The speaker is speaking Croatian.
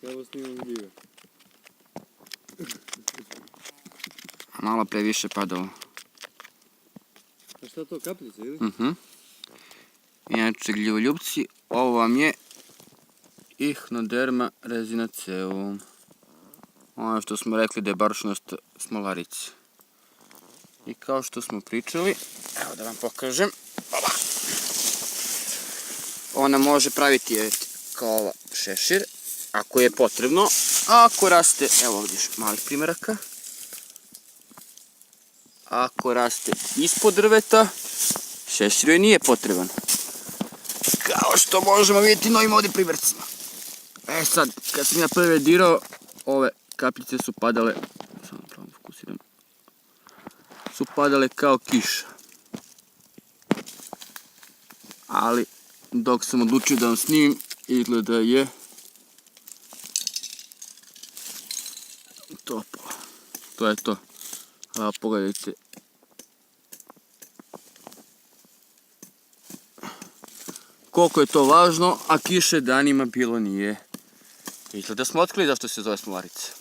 Evo snimam gljive. Malo previše padalo. A šta to, kapljice ili? Inače, gljivoljubci, ovo vam je Echinoderma resinaceum. Ono što smo rekli da je barušnost smolarice. I kao što smo pričali, evo da vam pokažem. Ona može praviti kao šešir, ako je potrebno. A ako raste, evo ovdje malih primjeraka. Ako raste ispod drveta, šešir joj nije potreban. Kao što možemo vidjeti na ovim ovdje primjercima. E sad, kad sam ja prvi dirao, ove kapljice su padale, samo pravo fokusiram, su padale kao kiša. Ali, dok sam odlučio da vam snimim, izgleda je toplo. To je to. A pogledajte. Koliko je to važno, a kiše danima bilo nije. Izgleda smo otkrili zašto se zove smolarica.